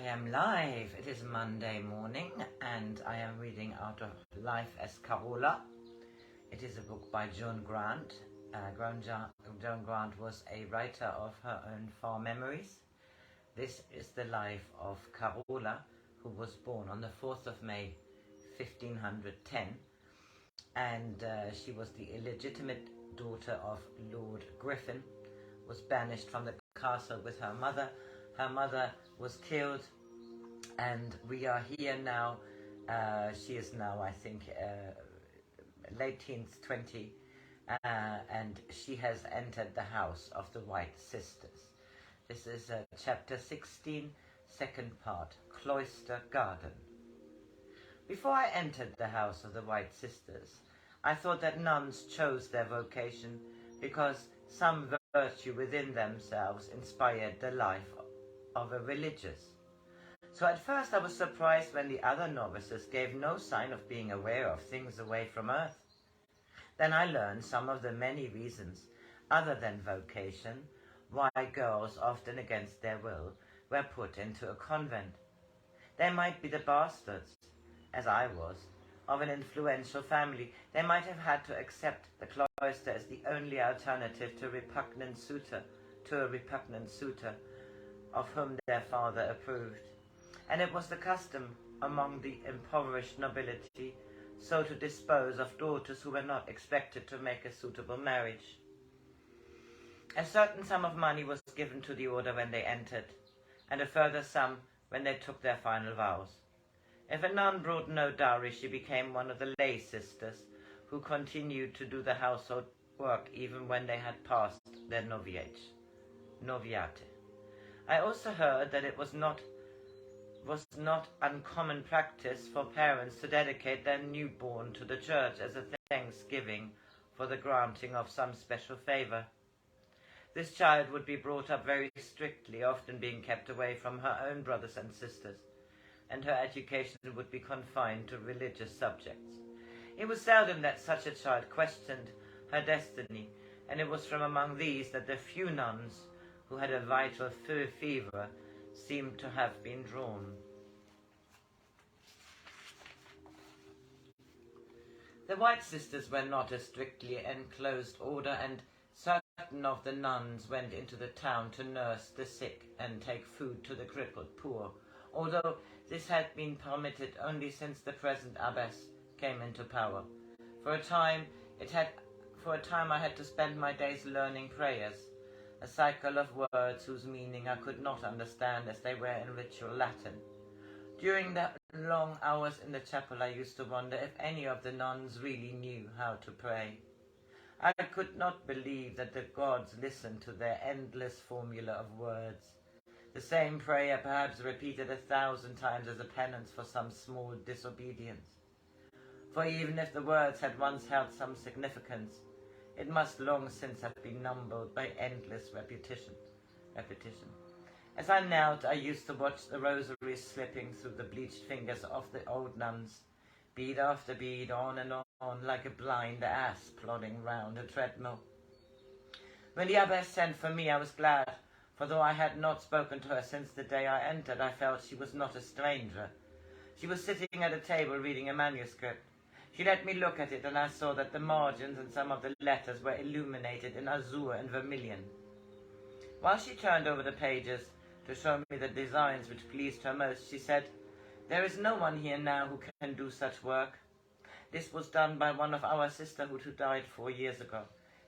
I am live. It is Monday morning and I am reading out of Life as Carola. It is a book by Joan Grant. Joan Grant was a writer of her own farm memories. This is the life of Carola, who was born on the 4th of May 1510, and she was the illegitimate daughter of Lord Griffin, was banished from the castle with her mother. Her mother was killed, and we are here now. She is now, I think, late teens, 20, and she has entered the house of the White Sisters. This is chapter 16, second part, Cloister Garden. Before I entered the house of the White Sisters, I thought that nuns chose their vocation because some virtue within themselves inspired the life of a religious. So at first I was surprised when the other novices gave no sign of being aware of things away from earth. Then I learned some of the many reasons, other than vocation, why girls, often against their will, were put into a convent. They might be the bastards, as I was, of an influential family. They might have had to accept the cloister as the only alternative to a repugnant suitor, of whom their father approved. And it was the custom among the impoverished nobility so to dispose of daughters who were not expected to make a suitable marriage. A certain sum of money was given to the order when they entered, and a further sum when they took their final vows. If a nun brought no dowry, she became one of the lay sisters, who continued to do the household work even when they had passed their noviate. I also heard that it was not uncommon practice for parents to dedicate their newborn to the church as a thanksgiving for the granting of some special favor. This child would be brought up very strictly, often being kept away from her own brothers and sisters, and her education would be confined to religious subjects. It was seldom that such a child questioned her destiny, and it was from among these that the few nuns who had a vital fever seemed to have been drawn. The White Sisters were not a strictly enclosed order, and certain of the nuns went into the town to nurse the sick and take food to the crippled poor, although this had been permitted only since the present abbess came into power. For a time I had to spend my days learning prayers, a cycle of words whose meaning I could not understand as they were in ritual Latin. During the long hours in the chapel I used to wonder if any of the nuns really knew how to pray. I could not believe that the gods listened to their endless formula of words, the same prayer perhaps repeated 1,000 times as a penance for some small disobedience. For even if the words had once held some significance, it must long since have been numbered by endless repetition. As I knelt, I used to watch the rosary slipping through the bleached fingers of the old nuns, bead after bead, on and on, like a blind ass plodding round a treadmill. When the abbess sent for me, I was glad, for though I had not spoken to her since the day I entered, I felt she was not a stranger. She was sitting at a table reading a manuscript. She let me look at it, and I saw that the margins and some of the letters were illuminated in azure and vermilion. While she turned over the pages to show me the designs which pleased her most, she said, "There is no one here now who can do such work. This was done by one of our sisterhood who died 4 years ago.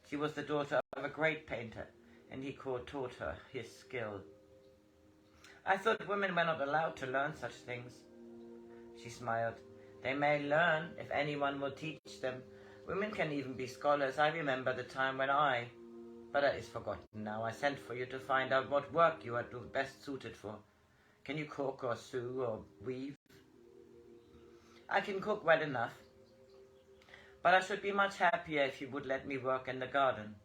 She was the daughter of a great painter, and he taught her his skill." I thought women were not allowed to learn such things. She smiled. "They may learn if anyone will teach them. Women can even be scholars. I remember the time when but that is forgotten now. I sent for you to find out what work you are best suited for. Can you cook or sew or weave?" "I can cook well enough, but I should be much happier if you would let me work in the garden."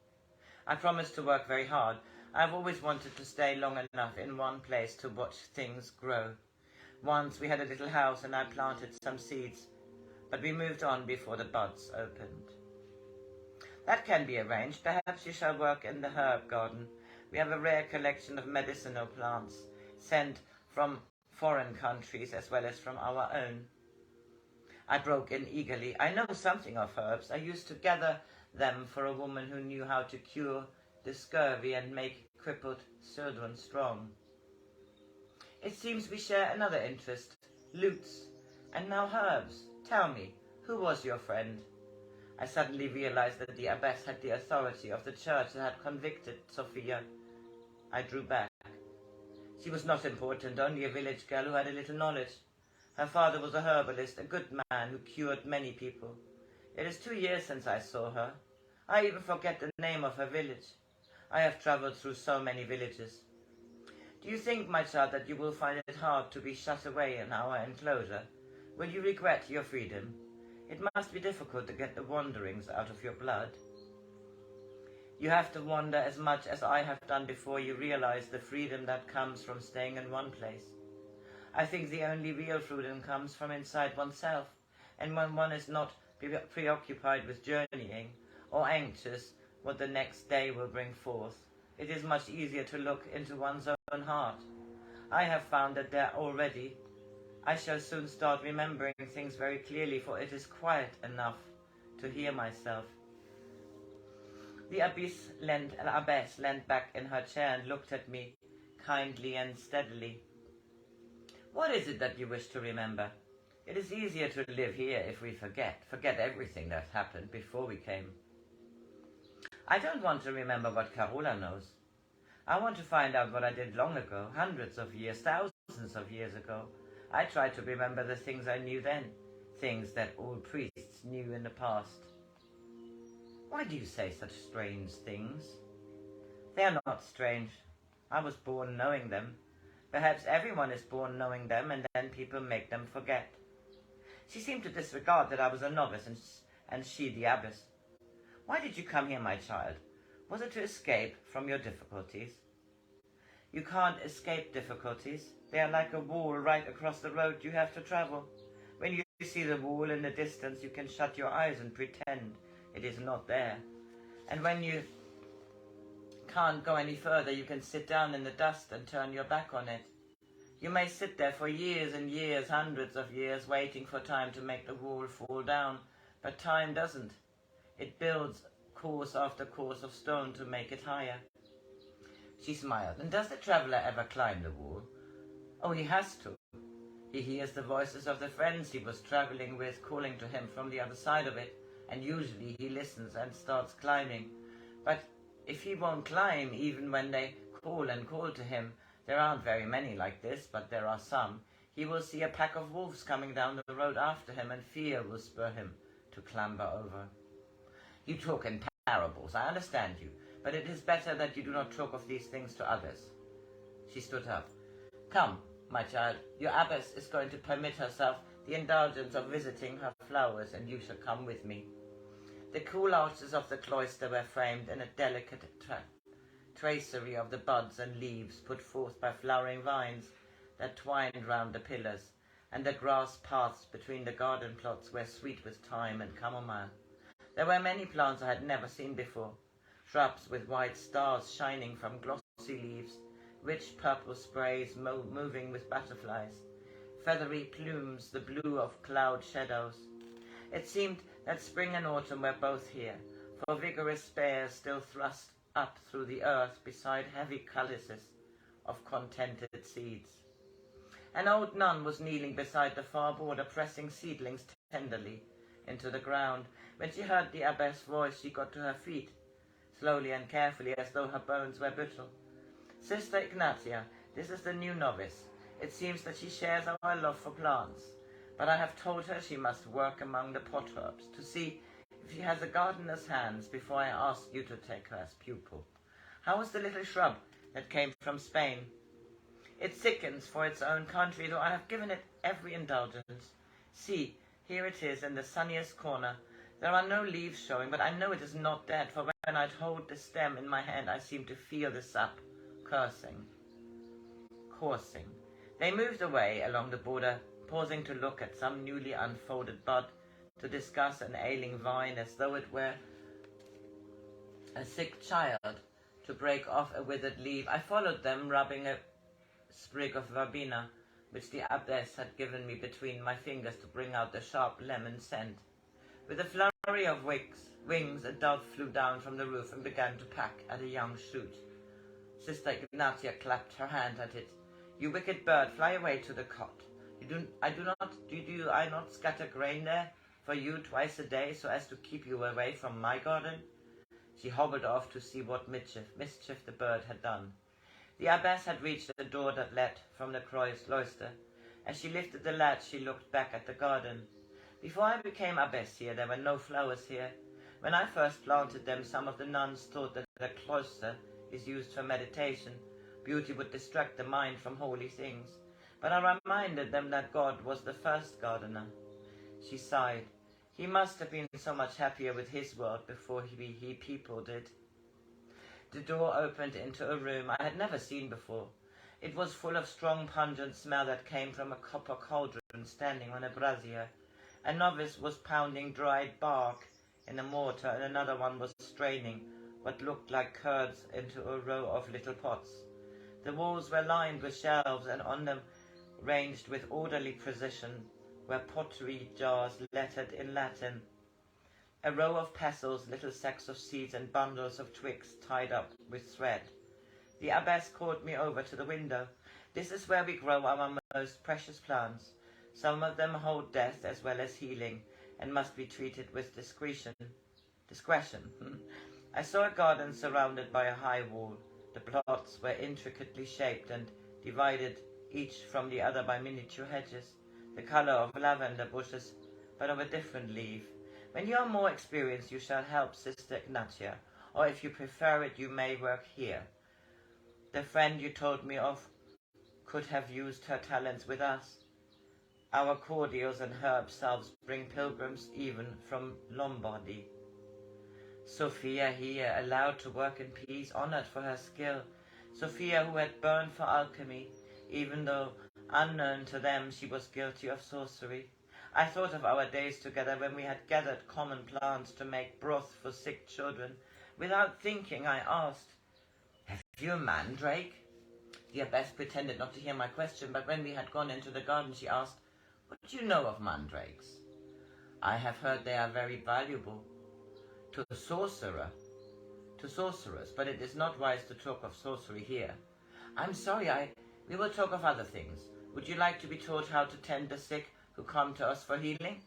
I promised to work very hard. I've always wanted to stay long enough in one place to watch things grow. Once we had a little house and I planted some seeds, but we moved on before the buds opened. "That can be arranged. Perhaps you shall work in the herb garden. We have a rare collection of medicinal plants sent from foreign countries as well as from our own. I broke in eagerly. I know something of herbs. I used to gather them for a woman who knew how to cure the scurvy and make crippled children strong. It seems we share another interest, lutes, and now herbs. Tell me, who was your friend? I suddenly realized that the abbess had the authority of the church that had convicted Sophia. I drew back. She was not important, only a village girl who had a little knowledge. Her father was a herbalist, a good man who cured many people. It is 2 years since I saw her. I even forget the name of her village. I have travelled through so many villages. Do you think, my child, that you will find it hard to be shut away in our enclosure? Will you regret your freedom? It must be difficult to get the wanderings out of your blood. You have to wander as much as I have done before you realize the freedom that comes from staying in one place. I think the only real freedom comes from inside oneself, and when one is not preoccupied with journeying or anxious what the next day will bring forth, it is much easier to look into one's own heart. I have found that there already. I shall soon start remembering things very clearly, for it is quiet enough to hear myself. The abbess leant back in her chair and looked at me kindly and steadily. What is it that you wish to remember? It is easier to live here if we forget everything that happened before we came. I don't want to remember what Carola knows. I want to find out what I did long ago, hundreds of years, thousands of years ago. I try to remember the things I knew then, things that all priests knew in the past. Why do you say such strange things? They are not strange. I was born knowing them. Perhaps everyone is born knowing them, and then people make them forget. She seemed to disregard that I was a novice and she the abbess. Why did you come here, my child? Was it to escape from your difficulties? You can't escape difficulties. They are like a wall right across the road you have to travel. When you see the wall in the distance, you can shut your eyes and pretend it is not there. And when you can't go any further, you can sit down in the dust and turn your back on it. You may sit there for years and years, hundreds of years, waiting for time to make the wall fall down, but time doesn't. It builds course after course of stone to make it higher. She smiled. And does the traveller ever climb the wall? Oh, he has to. He hears the voices of the friends he was travelling with calling to him from the other side of it, and usually he listens and starts climbing. But if he won't climb, even when they call and call to him, there aren't very many like this, but there are some, he will see a pack of wolves coming down the road after him, and fear will spur him to clamber over. You talk in parables, I understand you, but it is better that you do not talk of these things to others. She stood up. Come, my child, your abbess is going to permit herself the indulgence of visiting her flowers, and you shall come with me. The cool arches of the cloister were framed in a delicate tracery of the buds and leaves put forth by flowering vines that twined round the pillars, and the grass paths between the garden plots were sweet with thyme and chamomile. There were many plants I had never seen before, shrubs with white stars shining from glossy leaves, rich purple sprays moving with butterflies, feathery plumes, the blue of cloud shadows. It seemed that spring and autumn were both here, for vigorous spears still thrust up through the earth beside heavy calices of contented seeds. An old nun was kneeling beside the far border, pressing seedlings tenderly into the ground. When she heard the abbess' voice, she got to her feet, slowly and carefully, as though her bones were brittle. Sister Ignatia, this is the new novice. It seems that she shares our love for plants, but I have told her she must work among the pot herbs to see if she has a gardener's hands before I ask you to take her as pupil. How is the little shrub that came from Spain? It sickens for its own country, though I have given it every indulgence. See, here it is in the sunniest corner. There are no leaves showing, but I know it is not dead, for when I hold the stem in my hand, I seem to feel the sap coursing. They moved away along the border, pausing to look at some newly unfolded bud, to discuss an ailing vine as though it were a sick child, to break off a withered leaf. I followed them, rubbing a sprig of verbena which the abbess had given me between my fingers to bring out the sharp lemon scent. With a flurry of wings, a dove flew down from the roof and began to peck at a young shoot. Sister Ignatia clapped her hand at it. "You wicked bird, fly away to the cot. Do I not scatter grain there for you twice a day so as to keep you away from my garden?" She hobbled off to see what mischief the bird had done. The abbess had reached the door that led from the cloister. As she lifted the latch, she looked back at the garden. "Before I became abbess here, there were no flowers here. When I first planted them, some of the nuns thought that the cloister is used for meditation. Beauty would distract the mind from holy things. But I reminded them that God was the first gardener." She sighed. "He must have been so much happier with his world before he peopled it." The door opened into a room I had never seen before. It was full of strong pungent smell that came from a copper cauldron standing on a brazier. A novice was pounding dried bark in a mortar, and another one was straining what looked like curds into a row of little pots. The walls were lined with shelves, and on them, ranged with orderly precision, were pottery jars lettered in Latin. A row of pestles, little sacks of seeds, and bundles of twigs tied up with thread. The abbess called me over to the window. "This is where we grow our most precious plants. Some of them hold death as well as healing, and must be treated with discretion. I saw a garden surrounded by a high wall. The plots were intricately shaped and divided each from the other by miniature hedges, the color of lavender bushes, but of a different leaf. When you are more experienced, you shall help Sister Ignatia, or if you prefer it, you may work here. The friend you told me of could have used her talents with us. Our cordials and herb salves bring pilgrims even from Lombardy." Sophia here, allowed to work in peace, honored for her skill. Sophia, who had burned for alchemy, even though unknown to them she was guilty of sorcery. I thought of our days together when we had gathered common plants to make broth for sick children. Without thinking, I asked, "Have you a mandrake?" The abbess pretended not to hear my question, but when we had gone into the garden, she asked, "What do you know of mandrakes?" "I have heard they are very valuable to sorcerers, but it is not wise to talk of sorcery here." "I'm sorry, we will talk of other things. Would you like to be taught how to tend the sick who come to us for healing?"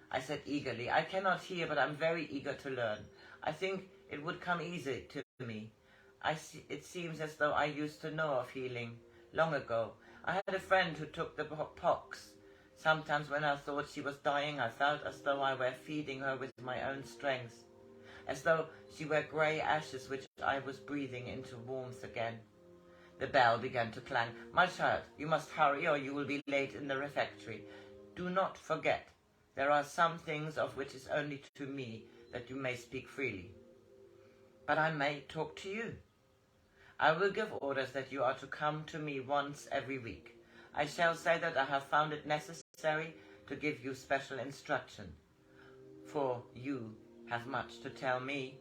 I said eagerly, "I cannot hear, but I'm very eager to learn. I think it would come easy to me. It seems as though I used to know of healing long ago. I had a friend who took the pox. Sometimes when I thought she was dying, I felt as though I were feeding her with my own strength, as though she were grey ashes which I was breathing into warmth again." The bell began to clang. "My child, you must hurry or you will be late in the refectory. Do not forget, there are some things of which it is only to me that you may speak freely." "But I may talk to you." "I will give orders that you are to come to me once every week. I shall say that I have found it necessary to give you special instruction, for you have much to tell me."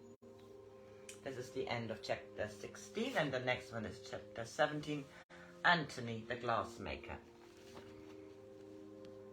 This is the end of chapter 16, and the next one is chapter 17, Anthony the Glassmaker.